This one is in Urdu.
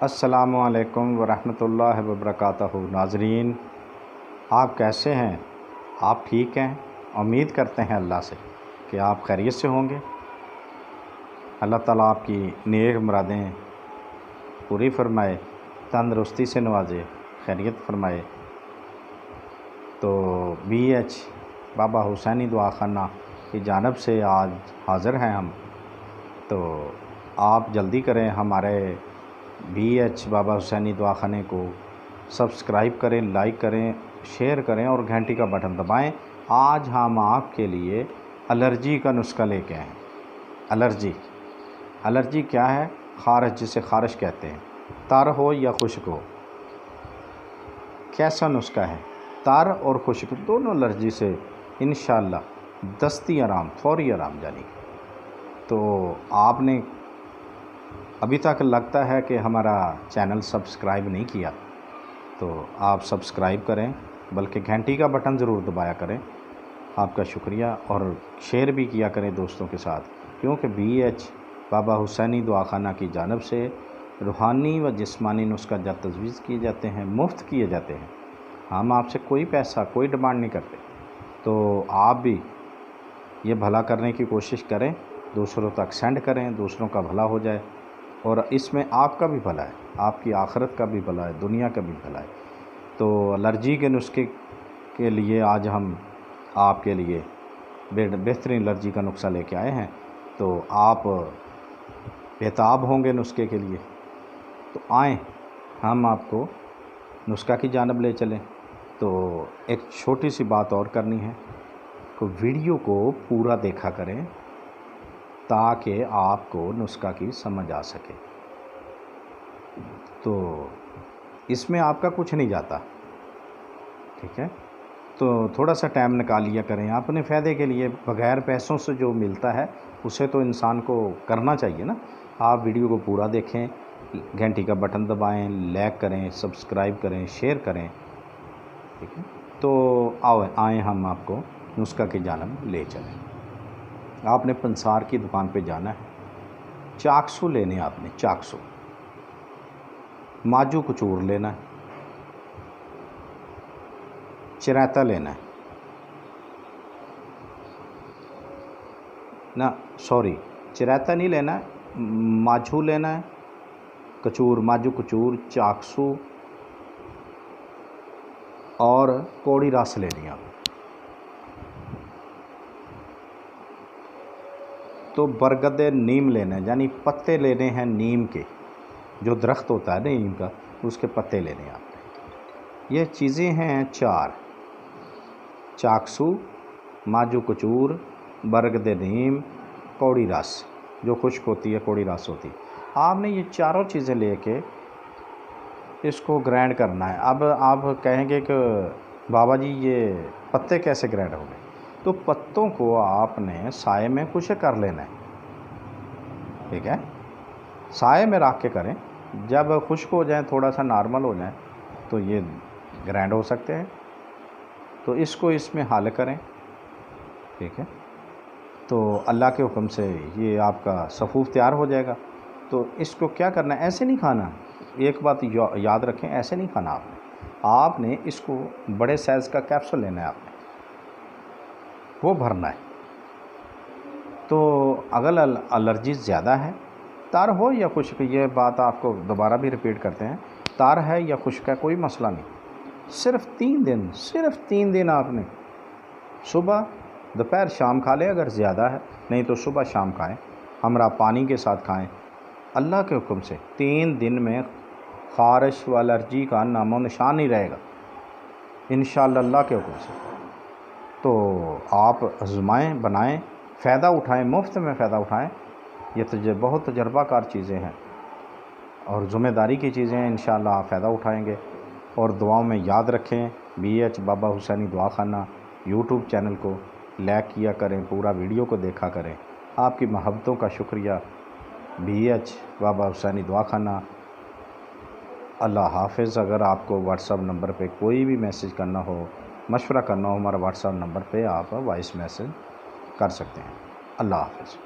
السلام علیکم ورحمۃ اللہ وبرکاتہ۔ ناظرین، آپ کیسے ہیں؟ آپ ٹھیک ہیں؟ امید کرتے ہیں اللہ سے کہ آپ خیریت سے ہوں گے۔ اللہ تعالیٰ آپ کی نیک مرادیں پوری فرمائے، تندرستی سے نوازے، خیریت فرمائے۔ تو بی ایچ بابا حسینی دعا خانہ کی جانب سے آج حاضر ہیں ہم۔ تو آپ جلدی کریں، ہمارے بی ایچ بابا حسینی دعا خانے کو سبسکرائب کریں، لائک کریں، شیئر کریں اور گھنٹی کا بٹن دبائیں۔ آج ہم آپ کے لیے الرجی کا نسخہ لے کے آئے۔ الرجی کیا ہے؟ خارش، جسے خارش کہتے ہیں، تر ہو یا خشک ہو۔ کیسا نسخہ ہے؟ تر اور خشک دونوں الرجی سے انشاءاللہ دستی آرام، فوری آرام جانی۔ تو آپ نے ابھی تک لگتا ہے کہ ہمارا چینل سبسکرائب نہیں کیا، تو آپ سبسکرائب کریں، بلکہ گھنٹی کا بٹن ضرور دبایا کریں۔ آپ کا شکریہ، اور شیئر بھی کیا کریں دوستوں کے ساتھ، کیونکہ بی ایچ بابا حسینی دعا خانہ کی جانب سے روحانی و جسمانی نسخہ جب تجویز کیے جاتے ہیں، مفت کیے جاتے ہیں۔ ہم آپ سے کوئی پیسہ، کوئی ڈیمانڈ نہیں کرتے۔ تو آپ بھی یہ بھلا کرنے کی کوشش کریں، دوسروں تک سینڈ کریں، دوسروں کا بھلا ہو جائے، اور اس میں آپ کا بھی بھلا ہے، آپ کی آخرت کا بھی بھلا ہے، دنیا کا بھی بھلا ہے۔ تو الرجی کے نسخے کے لیے آج ہم آپ کے لیے بہترین الرجی کا نسخہ لے کے آئے ہیں۔ تو آپ بےتاب ہوں گے نسخے کے لیے، تو آئیں ہم آپ کو نسخہ کی جانب لے چلیں۔ تو ایک چھوٹی سی بات اور کرنی ہے کہ ویڈیو کو پورا دیکھا کریں تاکہ آپ کو نسخہ کی سمجھ آ سکے۔ تو اس میں آپ کا کچھ نہیں جاتا، ٹھیک ہے؟ تو تھوڑا سا ٹائم نکال لیا کریں اپنے فائدے کے لیے۔ بغیر پیسوں سے جو ملتا ہے اسے تو انسان کو کرنا چاہیے نا۔ آپ ویڈیو کو پورا دیکھیں، گھنٹی کا بٹن دبائیں، لائک کریں، سبسکرائب کریں، شیئر کریں، ٹھیک ہے؟ تو آئیں ہم آپ کو نسخہ کی جانب لے چلیں۔ آپ نے پنسار کی دکان پہ جانا ہے، چاکسو لینے، آپ نے چاکسو، ماجو کچور لینا ہے، چریتا لینا ہے، چریتا نہیں لینا ہے، ماجو لینا ہے، کچور، ماجو کچور، چاکسو اور کوڑی رس لینی آپ۔ تو برگد نیم لینا ہے، یعنی پتے لینے ہیں نیم کے، جو درخت ہوتا ہے نا نیم کا، اس کے پتے لینے ہیں آپ نے۔ یہ چیزیں ہیں 4: چاکسو، ماجو کچور، برگد نیم، کوڑی رس، جو خشک ہوتی ہے، کوڑی رس ہوتی ہے۔ آپ نے یہ چاروں چیزیں لے کے اس کو گرائنڈ کرنا ہے۔ اب آپ کہیں گے کہ بابا جی یہ پتے کیسے گرائنڈ ہوں گے؟ تو پتوں کو آپ نے سائے میں خشک کر لینا ہے، ٹھیک ہے؟ سائے میں رکھ کے کریں، جب خشک ہو جائیں، تھوڑا سا نارمل ہو جائیں، تو یہ گرائنڈ ہو سکتے ہیں۔ تو اس کو اس میں حل کریں، ٹھیک ہے؟ تو اللہ کے حکم سے یہ آپ کا صفوف تیار ہو جائے گا۔ تو اس کو کیا کرنا ہے؟ ایسے نہیں کھانا۔ ایک بات یاد رکھیں، ایسے نہیں کھانا آپ نے اس کو بڑے سائز کا کیپسول لینا ہے، آپ نے وہ بھرنا ہے۔ تو اگر الرجی زیادہ ہے، تر ہو یا خشک، یہ بات آپ کو دوبارہ بھی ریپیٹ کرتے ہیں، تر ہے یا خشک ہے کوئی مسئلہ نہیں، صرف 3 دن آپ نے صبح، دوپہر، شام کھا لیں اگر زیادہ ہے، نہیں تو صبح شام کھائیں، ہمراہ پانی کے ساتھ کھائیں۔ اللہ کے حکم سے 3 دن میں خارش و الرجی کا نام و نشان نہیں رہے گا انشاءاللہ، اللہ کے حکم سے۔ تو آپ آزمائیں، بنائیں، فائدہ اٹھائیں، مفت میں فائدہ اٹھائیں۔ یہ بہت تجربہ کار چیزیں ہیں اور ذمہ داری کی چیزیں ہیں، انشاءاللہ آپ فائدہ اٹھائیں گے۔ اور دعاؤں میں یاد رکھیں، بی ایچ بابا حسینی دعا خانہ یوٹیوب چینل کو لائک کیا کریں، پورا ویڈیو کو دیکھا کریں۔ آپ کی محبتوں کا شکریہ۔ بی ایچ بابا حسینی دعا خانہ، اللہ حافظ۔ اگر آپ کو واٹس ایپ نمبر پہ کوئی بھی میسج کرنا ہو، مشورہ کرنا ہو، ہمارا واٹس ایپ نمبر پہ آپ وائس میسج کر سکتے ہیں۔ اللہ حافظ۔